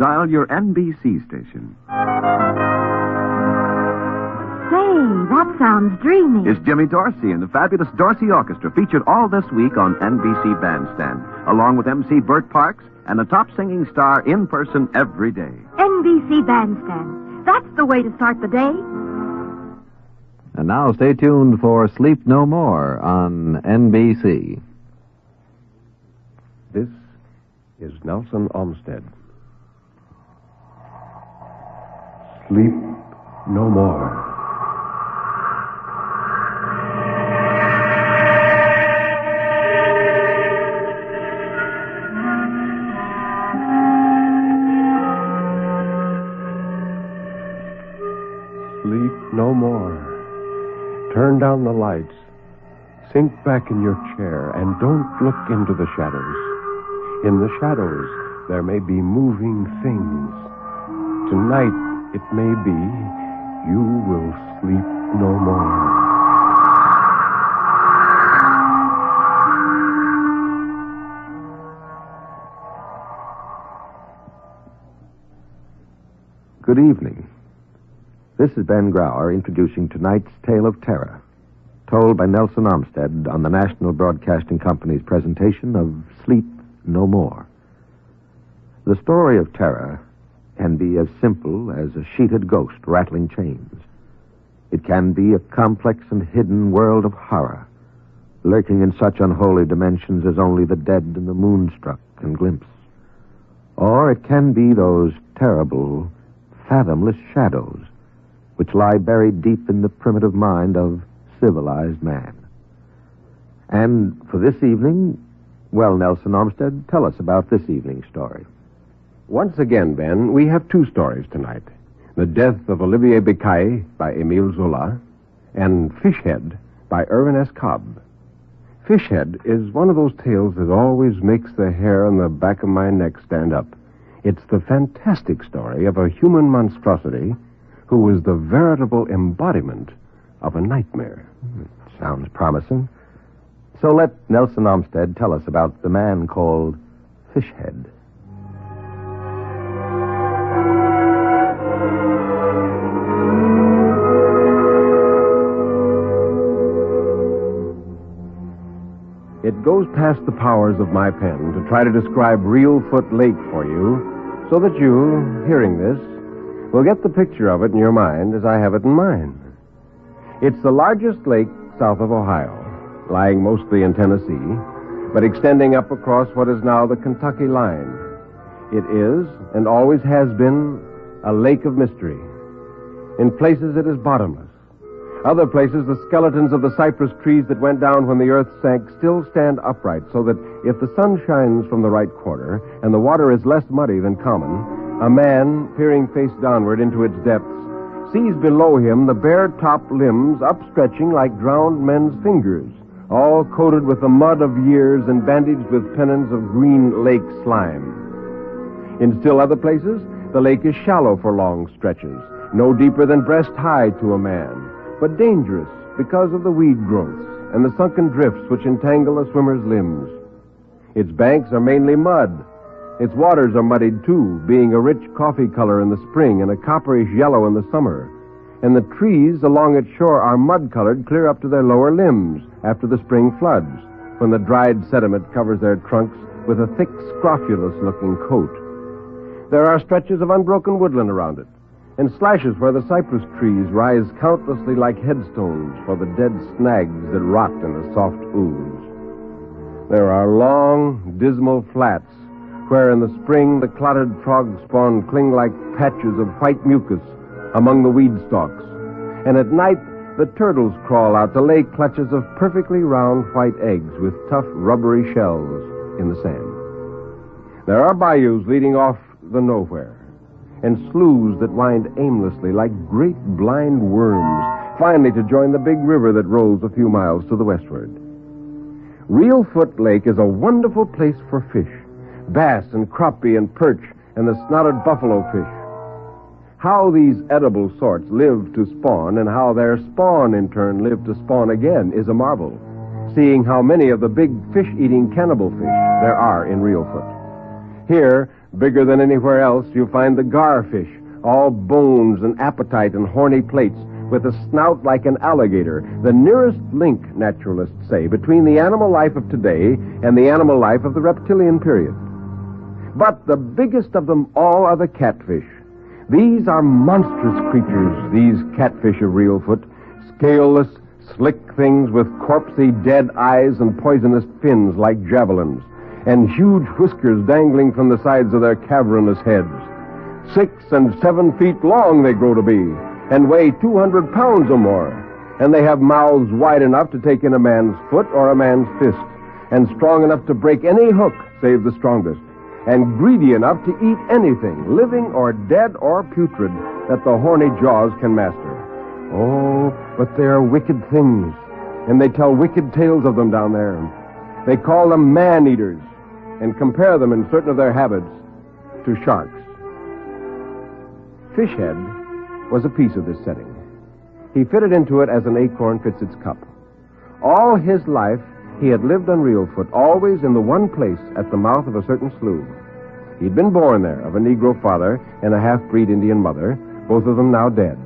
dial your NBC station. Say, that sounds dreamy. It's Jimmy Dorsey and the fabulous Dorsey Orchestra, featured all this week on NBC Bandstand, along with MC Burt Parks and a top singing star in person every day. NBC Bandstand. That's the way to start the day. And now stay tuned for Sleep No More on NBC. This is Nelson Olmsted. Sleep no more. Sleep no more. Turn down the lights. Sink back in your chair and don't look into the shadows. In the shadows, there may be moving things. Tonight, it may be you will sleep no more. Good evening. This is Ben Grauer introducing tonight's tale of terror, told by Nelson Olmsted on the National Broadcasting Company's presentation of Sleep No More. The story of terror can be as simple as a sheeted ghost rattling chains. It can be a complex and hidden world of horror, lurking in such unholy dimensions as only the dead and the moonstruck can glimpse. Or it can be those terrible, fathomless shadows which lie buried deep in the primitive mind of civilized man. And for this evening, well, Nelson Olmsted, tell us about this evening's story. Once again, Ben, we have two stories tonight. The Death of Olivia Bicai by Emile Zola and Fishhead by Irvin S. Cobb. Fishhead is one of those tales that always makes the hair on the back of my neck stand up. It's the fantastic story of a human monstrosity who was the veritable embodiment of a nightmare. Sounds promising. So let Nelson Olmsted tell us about the man called Fishhead. It goes past the powers of my pen to try to describe Real Foot Lake for you, so that you, hearing this, will get the picture of it in your mind as I have it in mine. It's the largest lake south of Ohio, lying mostly in Tennessee, but extending up across what is now the Kentucky line. It is, and always has been, a lake of mystery. In places it is bottomless. Other places, the skeletons of the cypress trees that went down when the earth sank still stand upright, so that if the sun shines from the right quarter and the water is less muddy than common, a man, peering face downward into its depths, sees below him the bare top limbs upstretching like drowned men's fingers, all coated with the mud of years and bandaged with pennons of green lake slime. In still other places, the lake is shallow for long stretches, no deeper than breast high to a man, but dangerous because of the weed growths and the sunken drifts which entangle a swimmer's limbs. Its banks are mainly mud. Its waters are muddied, too, being a rich coffee color in the spring and a copperish yellow in the summer. And the trees along its shore are mud-colored clear up to their lower limbs after the spring floods, when the dried sediment covers their trunks with a thick, scrofulous-looking coat. There are stretches of unbroken woodland around it, and slashes where the cypress trees rise countlessly like headstones for the dead snags that rot in the soft ooze. There are long, dismal flats where in the spring the clotted frog spawn cling like patches of white mucus among the weed stalks, and at night the turtles crawl out to lay clutches of perfectly round white eggs with tough rubbery shells in the sand. There are bayous leading off the nowhere, and sloughs that wind aimlessly like great blind worms, finally to join the big river that rolls a few miles to the westward. Real Foot Lake is a wonderful place for fish, bass and crappie and perch and the snouted buffalo fish. How these edible sorts live to spawn and how their spawn in turn live to spawn again is a marvel, seeing how many of the big fish-eating cannibal fish there are in Real Foot. Here, Bigger than anywhere else, you find the garfish, all bones and appetite and horny plates, with a snout like an alligator, the nearest link, naturalists say, between the animal life of today and the animal life of the reptilian period. But the biggest of them all are the catfish. These are monstrous creatures, these catfish of Reelfoot, scaleless, slick things with corpsey dead eyes and poisonous fins like javelins, and huge whiskers dangling from the sides of their cavernous heads. 6 and 7 feet long they grow to be, and weigh 200 pounds or more. And they have mouths wide enough to take in a man's foot or a man's fist, and strong enough to break any hook save the strongest, and greedy enough to eat anything, living or dead or putrid, that the horny jaws can master. Oh, but they are wicked things, and they tell wicked tales of them down there. They call them man-eaters, and compare them in certain of their habits to sharks. Fishhead was a piece of this setting. He fitted into it as an acorn fits its cup. All his life, he had lived on Reelfoot, always in the one place at the mouth of a certain slough. He'd been born there of a Negro father and a half-breed Indian mother, both of them now dead.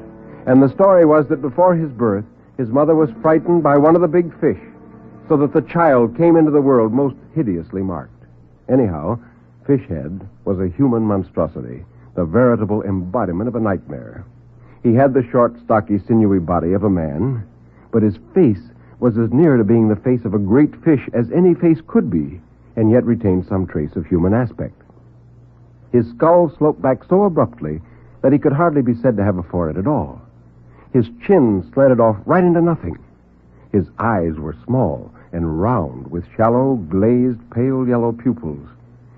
And the story was that before his birth, his mother was frightened by one of the big fish, so that the child came into the world most hideously marked. Anyhow, Fishhead was a human monstrosity, the veritable embodiment of a nightmare. He had the short, stocky, sinewy body of a man, but his face was as near to being the face of a great fish as any face could be, and yet retained some trace of human aspect. His skull sloped back so abruptly that he could hardly be said to have a forehead at all. His chin slanted off right into nothing. His eyes were small and round, with shallow, glazed, pale yellow pupils,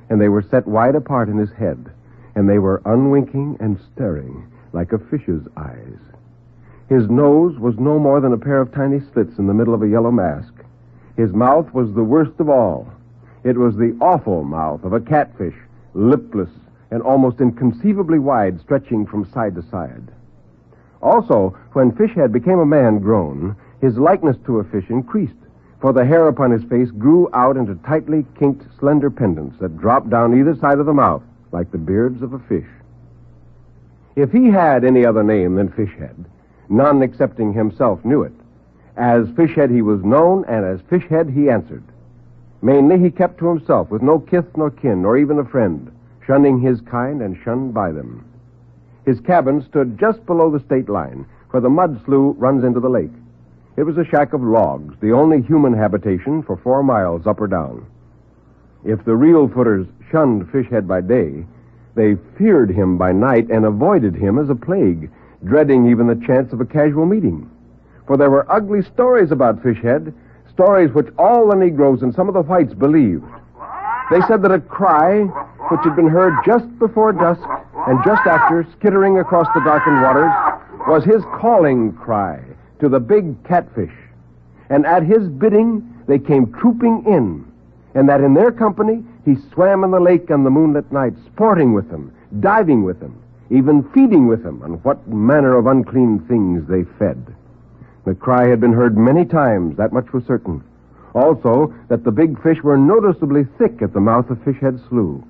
and they were set wide apart in his head, and they were unwinking and staring like a fish's eyes. His nose was no more than a pair of tiny slits in the middle of a yellow mask. His mouth was the worst of all. It was the awful mouth of a catfish, lipless and almost inconceivably wide, stretching from side to side. Also, when Fishhead became a man grown, his likeness to a fish increased, for the hair upon his face grew out into tightly kinked, slender pendants that dropped down either side of the mouth, like the beards of a fish. If he had any other name than Fishhead, none excepting himself knew it. As Fishhead he was known, and as Fishhead he answered. Mainly he kept to himself, with no kith nor kin, nor even a friend, shunning his kind and shunned by them. His cabin stood just below the state line, where the mud slough runs into the lake. It was a shack of logs, the only human habitation for 4 miles up or down. If the Reelfooters shunned Fishhead by day, they feared him by night and avoided him as a plague, dreading even the chance of a casual meeting. For there were ugly stories about Fishhead, stories which all the Negroes and some of the whites believed. They said that a cry, which had been heard just before dusk and just after, skittering across the darkened waters, was his calling cry to the big catfish. And at his bidding, they came trooping in, and that in their company, he swam in the lake on the moonlit night, sporting with them, diving with them, even feeding with them on what manner of unclean things they fed. The cry had been heard many times, that much was certain. Also, that the big fish were noticeably thick at the mouth of Fishhead Slough.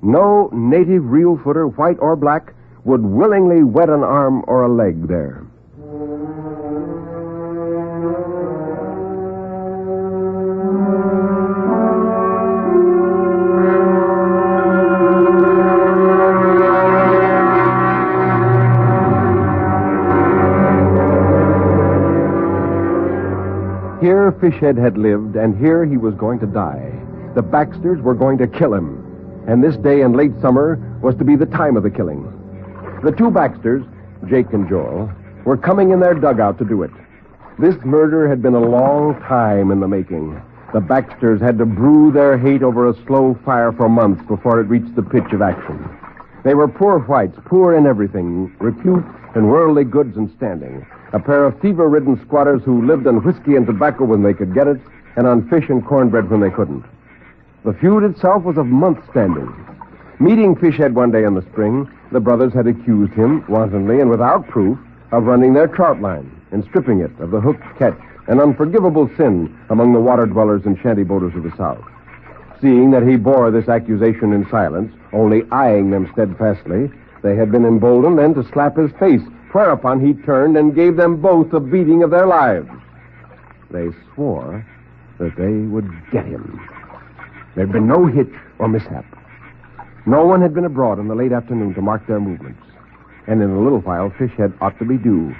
No native Reelfooter, white or black, would willingly wet an arm or a leg there. Here Fishhead had lived, and here he was going to die. The Baxters were going to kill him, and this day in late summer was to be the time of the killing. The 2 Baxters, Jake and Joel, were coming in their dugout to do it. This murder had been a long time in the making. The Baxters had to brew their hate over a slow fire for months before it reached the pitch of action. They were poor whites, poor in everything, repute and worldly goods and standing. A pair of fever-ridden squatters who lived on whiskey and tobacco when they could get it, and on fish and cornbread when they couldn't. The feud itself was of months' standing. Meeting Fishhead one day in the spring, the brothers had accused him, wantonly and without proof, of running their trout line and stripping it of the hooked catch, an unforgivable sin among the water-dwellers and shanty-boaters of the South. Seeing that he bore this accusation in silence, only eyeing them steadfastly, they had been emboldened then to slap his face, whereupon he turned and gave them both a beating of their lives. They swore that they would get him. There'd been no hitch or mishap. No one had been abroad in the late afternoon to mark their movements. And in a little while, Fishhead ought to be due.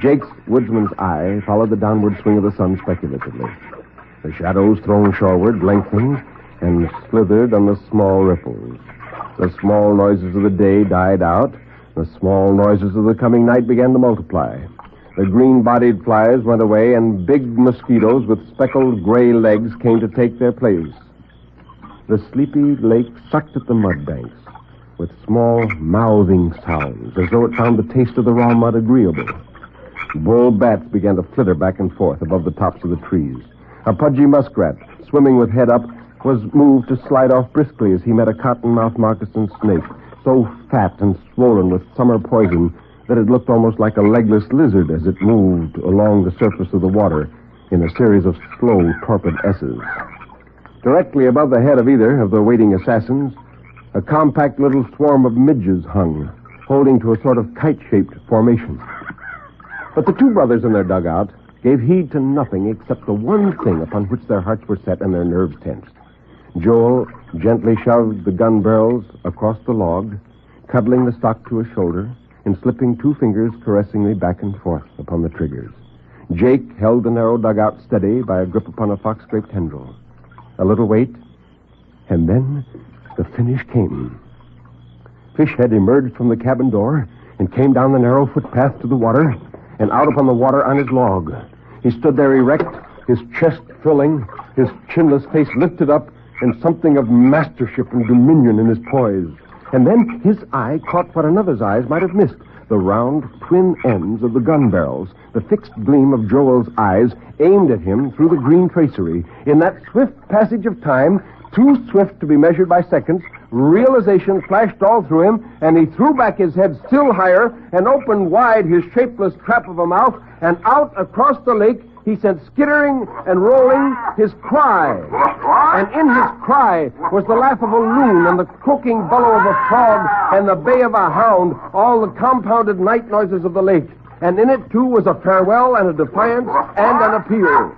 Jake's woodsman's eye followed the downward swing of the sun speculatively. The shadows thrown shoreward lengthened and slithered on the small ripples. The small noises of the day died out. The small noises of the coming night began to multiply. The green-bodied flies went away, and big mosquitoes with speckled gray legs came to take their place. The sleepy lake sucked at the mud banks with small mouthing sounds, as though it found the taste of the raw mud agreeable. Bull bats began to flitter back and forth above the tops of the trees. A pudgy muskrat, swimming with head up, was moved to slide off briskly as he met a cottonmouth moccasin snake, so fat and swollen with summer poison that it looked almost like a legless lizard as it moved along the surface of the water in a series of slow, torpid S's. Directly above the head of either of the waiting assassins, a compact little swarm of midges hung, holding to a sort of kite-shaped formation. But the two brothers in their dugout gave heed to nothing except the one thing upon which their hearts were set and their nerves tensed. Joel gently shoved the gun barrels across the log, cuddling the stock to his shoulder and slipping two fingers caressingly back and forth upon the triggers. Jake held the narrow dugout steady by a grip upon a fox-scraped tendril. A little wait, and then the finish came. Fishhead emerged from the cabin door and came down the narrow footpath to the water and out upon the water on his log. He stood there erect, his chest filling, his chinless face lifted up, and something of mastership and dominion in his poise. And then his eye caught what another's eyes might have missed, the round twin ends of the gun barrels, the fixed gleam of Joel's eyes aimed at him through the green tracery. In that swift passage of time, too swift to be measured by seconds, realization flashed all through him, and he threw back his head still higher and opened wide his shapeless trap of a mouth, and out across the lake he sent skittering and rolling his cry. And in his cry was the laugh of a loon and the croaking bellow of a frog and the bay of a hound, all the compounded night noises of the lake. And in it, too, was a farewell and a defiance and an appeal.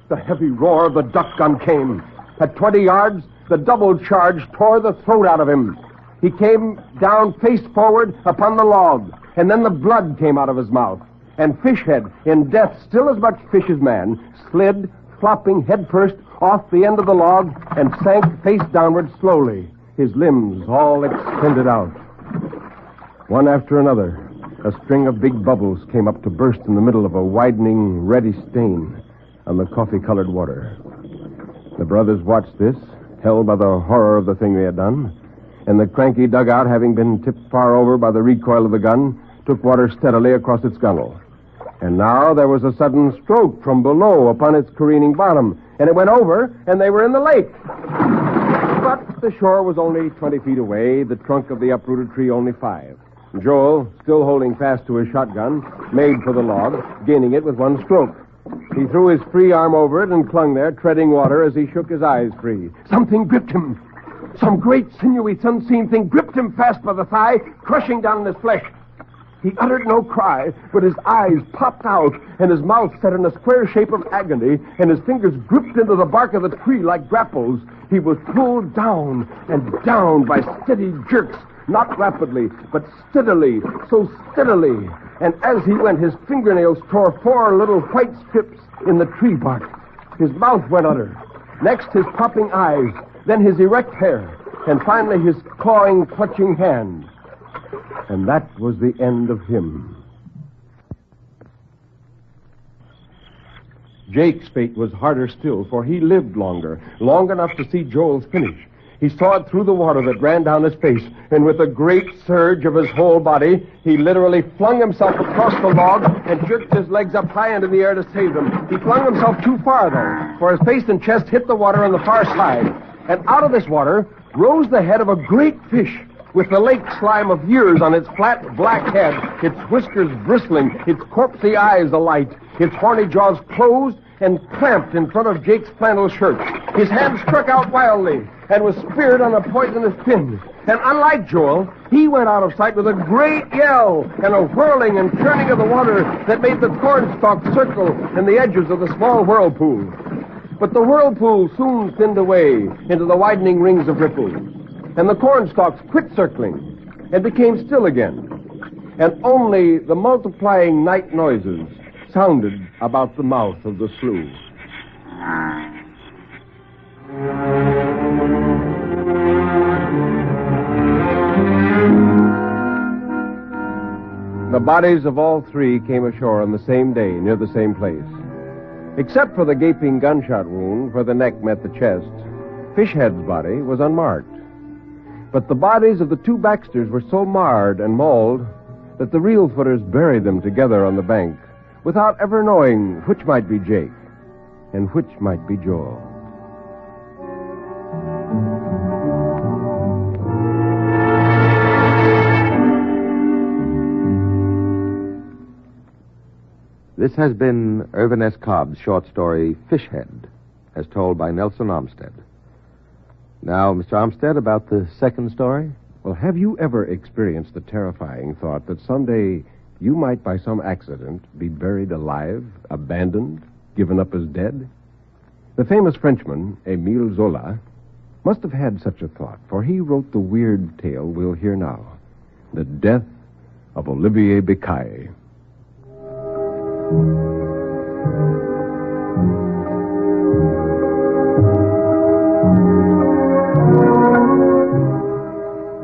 The heavy roar of the duck gun came. At 20 yards, the double charge tore the throat out of him. He came down face forward upon the log, and then the blood came out of his mouth. And Fishhead, in death still as much fish as man, slid, flopping headfirst off the end of the log and sank face downward slowly, his limbs all extended out. One after another, a string of big bubbles came up to burst in the middle of a widening, reddy stain on the coffee-colored water. The brothers watched this, held by the horror of the thing they had done, and the cranky dugout, having been tipped far over by the recoil of the gun, took water steadily across its gunwale. And now there was a sudden stroke from below upon its careening bottom, and it went over, and they were in the lake. But the shore was only 20 feet away, the trunk of the uprooted tree only 5. Joel, still holding fast to his shotgun, made for the log, gaining it with one stroke. He threw his free arm over it and clung there, treading water as he shook his eyes free. Something gripped him. Some great, sinewy, unseen thing gripped him fast by the thigh, crushing down in his flesh. He uttered no cry, but his eyes popped out, and his mouth set in a square shape of agony, and his fingers gripped into the bark of the tree like grapples. He was pulled down and down by steady jerks, not rapidly, but steadily, so steadily. And as he went, his fingernails tore 4 little white strips in the tree bark. His mouth went under. Next, his popping eyes, then his erect hair, and finally his clawing, clutching hand. And that was the end of him. Jake's fate was harder still, for he lived longer, long enough to see Joel's finish. He saw it through the water that ran down his face, and with a great surge of his whole body, he literally flung himself across the log and jerked his legs up high into the air to save them. He flung himself too far, though, for his face and chest hit the water on the far side. And out of this water rose the head of a great fish, with the lake slime of years on its flat black head, its whiskers bristling, its corpsey eyes alight, its horny jaws closed, and clamped in front of Jake's flannel shirt. His hand struck out wildly and was speared on a poisonous pin. And unlike Joel, he went out of sight with a great yell and a whirling and churning of the water that made the cornstalk circle in the edges of the small whirlpool. But the whirlpool soon thinned away into the widening rings of ripples, and the cornstalks quit circling and became still again. And only the multiplying night noises sounded about the mouth of the slough. The bodies of all three came ashore on the same day near the same place. Except for the gaping gunshot wound where the neck met the chest, Fishhead's body was unmarked. But the bodies of the two Baxters were so marred and mauled that the real footers buried them together on the bank without ever knowing which might be Jake and which might be Joel. This has been Irvin S. Cobb's short story, Fishhead, as told by Nelson Armstead. Now, Mr. Armstead, about the second story? Well, have you ever experienced the terrifying thought that someday you might, by some accident, be buried alive, abandoned, given up as dead? The famous Frenchman, Émile Zola, must have had such a thought, for he wrote the weird tale we'll hear now, The Death of Olivia Bicai.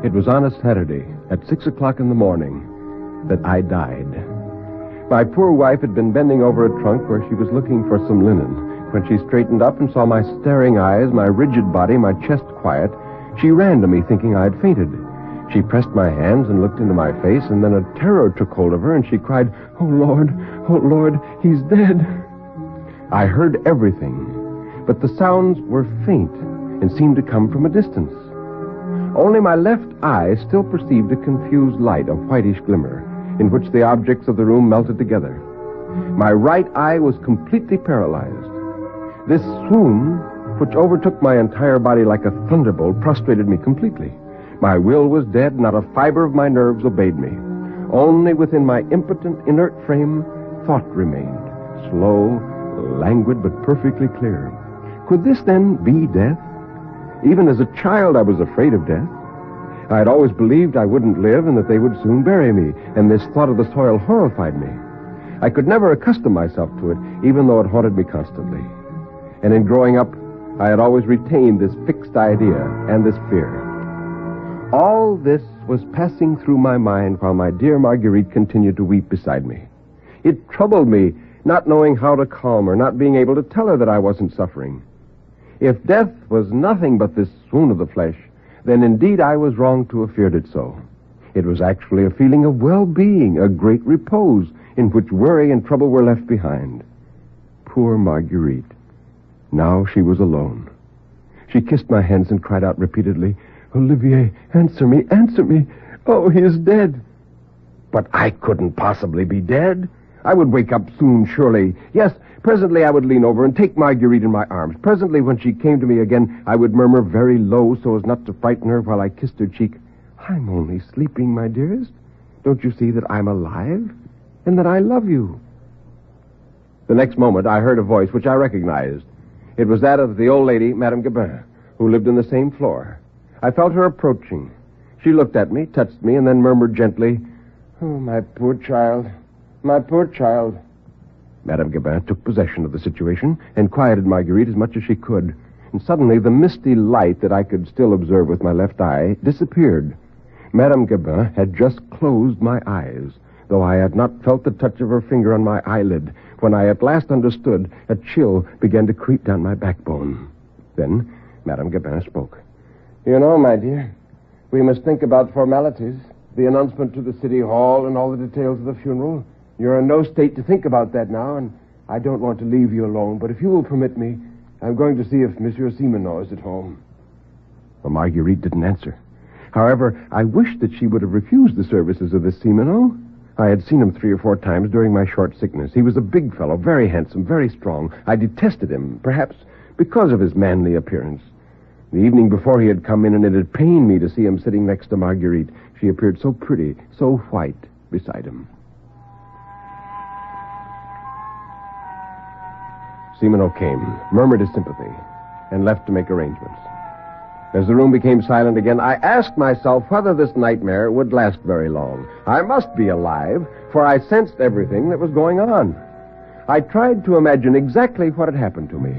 It was on a Saturday at 6 o'clock in the morning that I died. My poor wife had been bending over a trunk where she was looking for some linen. When she straightened up and saw my staring eyes, my rigid body, my chest quiet, she ran to me thinking I had fainted. She pressed my hands and looked into my face, and then a terror took hold of her, and she cried, oh, Lord, he's dead." I heard everything, but the sounds were faint and seemed to come from a distance. Only my left eye still perceived a confused light, a whitish glimmer, in which the objects of the room melted together. My right eye was completely paralyzed. This swoon, which overtook my entire body like a thunderbolt, prostrated me completely. My will was dead, not a fiber of my nerves obeyed me. Only within my impotent, inert frame, thought remained, slow, languid, but perfectly clear. Could this then be death? Even as a child, I was afraid of death. I had always believed I wouldn't live and that they would soon bury me, and this thought of the soil horrified me. I could never accustom myself to it, even though it haunted me constantly. And in growing up, I had always retained this fixed idea and this fear. All this was passing through my mind while my dear Marguerite continued to weep beside me. It troubled me, not knowing how to calm her, not being able to tell her that I wasn't suffering. If death was nothing but this swoon of the flesh, then indeed I was wrong to have feared it so. It was actually a feeling of well-being, a great repose, in which worry and trouble were left behind. Poor Marguerite. Now she was alone. She kissed my hands and cried out repeatedly, "Olivier, answer me, answer me. Oh, he is dead." But I couldn't possibly be dead. I would wake up soon, surely. Yes, presently I would lean over and take Marguerite in my arms. Presently, when she came to me again, I would murmur very low so as not to frighten her while I kissed her cheek, "I'm only sleeping, my dearest. Don't you see that I'm alive and that I love you?" The next moment, I heard a voice which I recognized. It was that of the old lady, Madame Gabin, who lived on the same floor. I felt her approaching. She looked at me, touched me, and then murmured gently, "Oh, my poor child, my poor child." Madame Gabin took possession of the situation and quieted Marguerite as much as she could. And suddenly the misty light that I could still observe with my left eye disappeared. Madame Gabin had just closed my eyes, though I had not felt the touch of her finger on my eyelid. When I at last understood, a chill began to creep down my backbone. Then Madame Gabin spoke. "You know, my dear, we must think about formalities, the announcement to the city hall and all the details of the funeral. You're in no state to think about that now, and I don't want to leave you alone, but if you will permit me, I'm going to see if Monsieur Simoneau is at home." Well, Marguerite didn't answer. However, I wished that she would have refused the services of this Simoneau. I had seen him 3 or 4 times during my short sickness. He was a big fellow, very handsome, very strong. I detested him, perhaps because of his manly appearance. The evening before he had come in, and it had pained me to see him sitting next to Marguerite. She appeared so pretty, so white beside him. Simoneau came, murmured his sympathy, and left to make arrangements. As the room became silent again, I asked myself whether this nightmare would last very long. I must be alive, for I sensed everything that was going on. I tried to imagine exactly what had happened to me.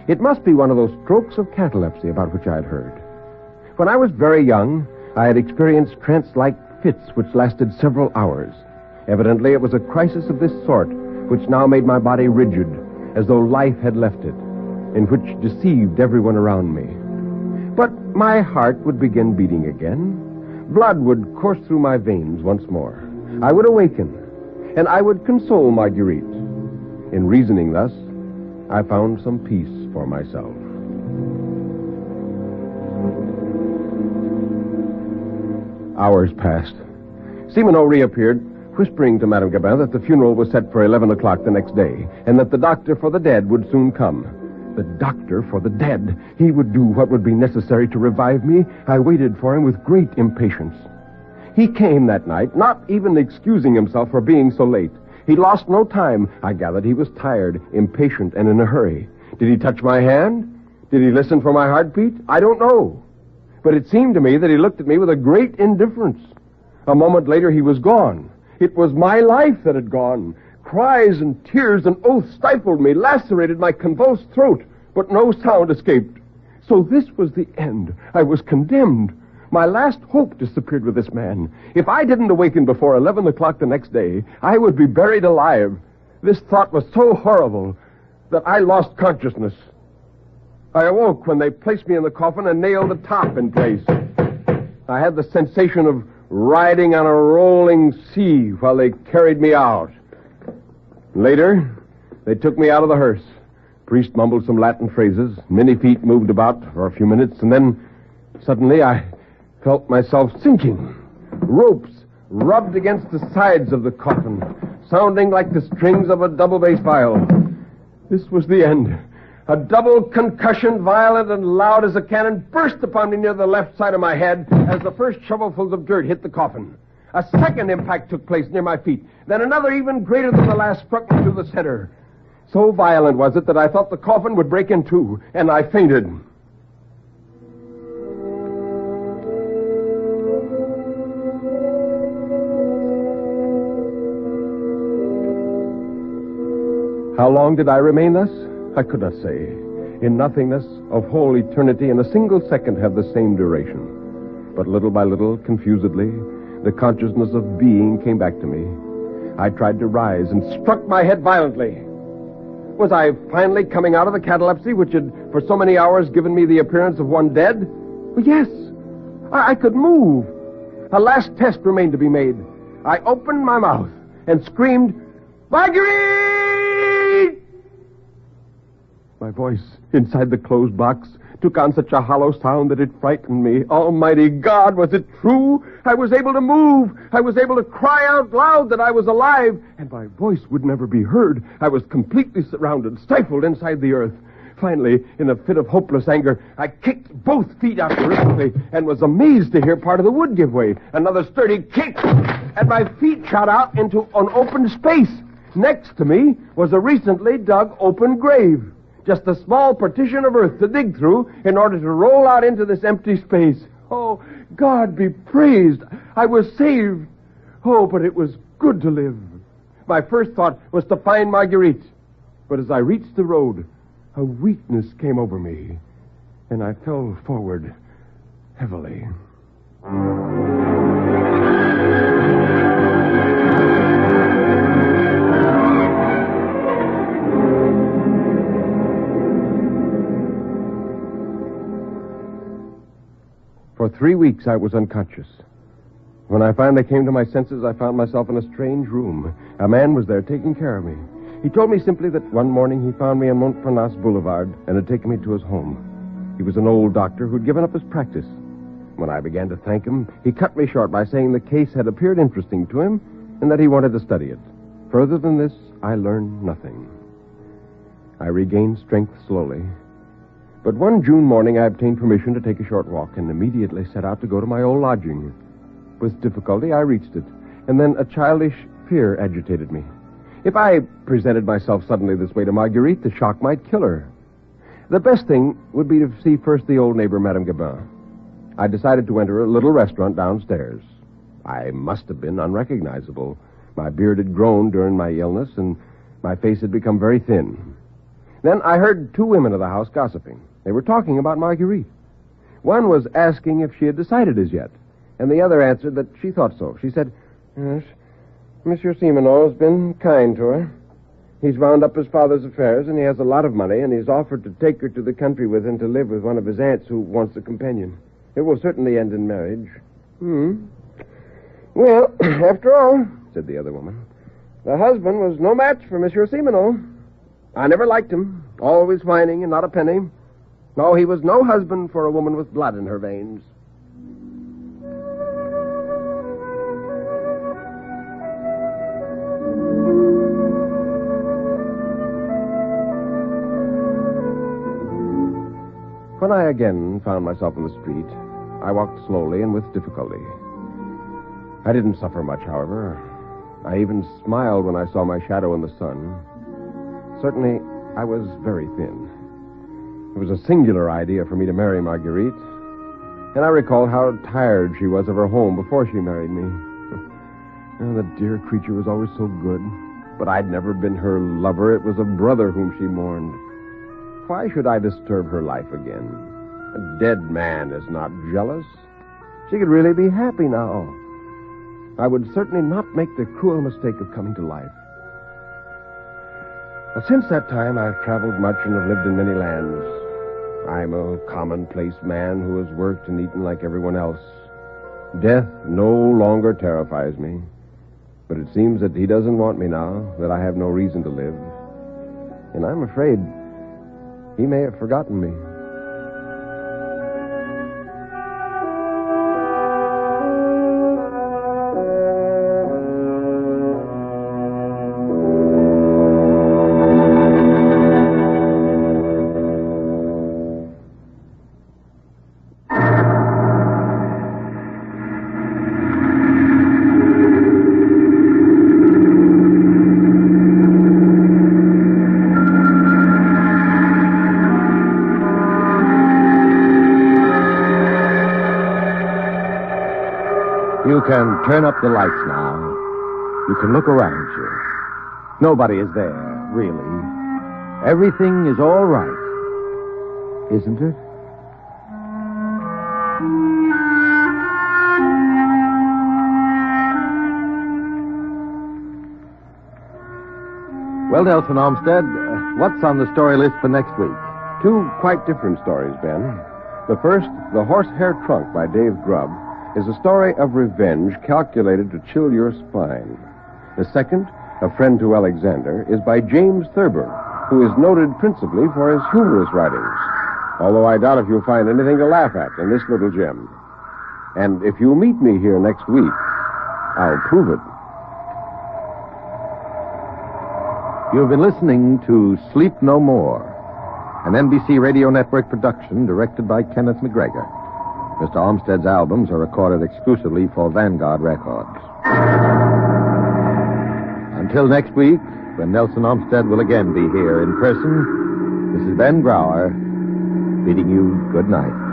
It must be one of those strokes of catalepsy about which I had heard. When I was very young, I had experienced trance-like fits which lasted several hours. Evidently, it was a crisis of this sort which now made my body rigid, as though life had left it, and which deceived everyone around me. But my heart would begin beating again. Blood would course through my veins once more. I would awaken, and I would console Marguerite. In reasoning thus, I found some peace for myself. Hours passed. Simoneau reappeared, whispering to Madame Gabin that the funeral was set for 11 o'clock the next day, and that the doctor for the dead would soon come. The doctor for the dead. He would do what would be necessary to revive me. I waited for him with great impatience. He came that night, not even excusing himself for being so late. He lost no time. I gathered he was tired, impatient, and in a hurry. Did he touch my hand? Did he listen for my heartbeat? I don't know. But it seemed to me that he looked at me with a great indifference. A moment later, he was gone. It was my life that had gone. Cries and tears and oaths stifled me, lacerated my convulsed throat, but no sound escaped. So this was the end. I was condemned. My last hope disappeared with this man. If I didn't awaken before 11 o'clock the next day, I would be buried alive. This thought was so horrible that I lost consciousness. I awoke when they placed me in the coffin and nailed the top in place. I had the sensation of riding on a rolling sea while they carried me out. Later, they took me out of the hearse. Priest mumbled some Latin phrases. Many feet moved about for a few minutes, and then suddenly I felt myself sinking. Ropes rubbed against the sides of the coffin, sounding like the strings of a double bass viol. This was the end. A double concussion, violent and loud as a cannon, burst upon me near the left side of my head as the first shovelfuls of dirt hit the coffin. A second impact took place near my feet. Then another even greater than the last struck me through the center. So violent was it that I thought the coffin would break in two, and I fainted. How long did I remain thus? I could not say. In nothingness of whole eternity, and a single second have the same duration. But little by little, confusedly, the consciousness of being came back to me. I tried to rise and struck my head violently. Was I finally coming out of the catalepsy which had for so many hours given me the appearance of one dead? Well, yes. I could move. A last test remained to be made. I opened my mouth and screamed, "Marguerite!" My voice inside the closed box took on such a hollow sound that it frightened me. Almighty God, was it true? I was able to move. I was able to cry out loud that I was alive, and my voice would never be heard. I was completely surrounded, stifled inside the earth. Finally, in a fit of hopeless anger, I kicked both feet out terrifically and was amazed to hear part of the wood give way. Another sturdy kick, and my feet shot out into an open space. Next to me was a recently dug open grave. Just a small partition of earth to dig through in order to roll out into this empty space. Oh, God be praised. I was saved. Oh, but it was good to live. My first thought was to find Marguerite. But as I reached the road, a weakness came over me, and I fell forward heavily. For 3 weeks, I was unconscious. When I finally came to my senses, I found myself in a strange room. A man was there taking care of me. He told me simply that one morning he found me on Montparnasse Boulevard and had taken me to his home. He was an old doctor who'd given up his practice. When I began to thank him, he cut me short by saying the case had appeared interesting to him and that he wanted to study it. Further than this, I learned nothing. I regained strength slowly. But one June morning, I obtained permission to take a short walk and immediately set out to go to my old lodging. With difficulty, I reached it, and then a childish fear agitated me. If I presented myself suddenly this way to Marguerite, the shock might kill her. The best thing would be to see first the old neighbor, Madame Gabin. I decided to enter a little restaurant downstairs. I must have been unrecognizable. My beard had grown during my illness, and my face had become very thin. Then I heard two women of the house gossiping. They were talking about Marguerite. One was asking if she had decided as yet, and the other answered that she thought so. She said, "Yes, Monsieur Simoneau has been kind to her. He's wound up his father's affairs, and he has a lot of money, and he's offered to take her to the country with him to live with one of his aunts who wants a companion. It will certainly end in marriage." "Well, after all," said the other woman, "the husband was no match for Monsieur Simoneau. I never liked him, always whining and not a penny. No, he was no husband for a woman with blood in her veins." When I again found myself in the street, I walked slowly and with difficulty. I didn't suffer much, however. I even smiled when I saw my shadow in the sun. Certainly, I was very thin. It was a singular idea for me to marry Marguerite, and I recalled how tired she was of her home before she married me. Oh, the dear creature was always so good, but I'd never been her lover. It was a brother whom she mourned. Why should I disturb her life again? A dead man is not jealous. She could really be happy now. I would certainly not make the cruel mistake of coming to life. Well, since that time, I've traveled much and have lived in many lands. I'm a commonplace man who has worked and eaten like everyone else. Death no longer terrifies me. But it seems that he doesn't want me now, that I have no reason to live. And I'm afraid he may have forgotten me. You can turn up the lights now. You can look around you. Nobody is there, really. Everything is all right. Isn't it? Well, Nelson Olmsted, what's on the story list for next week? Two quite different stories, Ben. The first, The Horsehair Trunk by Dave Grubb, is a story of revenge calculated to chill your spine. The second, A Friend to Alexander, is by James Thurber, who is noted principally for his humorous writings, although I doubt if you'll find anything to laugh at in this little gem. And if you'll meet me here next week, I'll prove it. You've been listening to Sleep No More, an NBC Radio Network production directed by Kenneth McGregor. Mr. Olmsted's albums are recorded exclusively for Vanguard Records. Until next week, when Nelson Olmsted will again be here in person, this is Ben Grauer bidding you good night.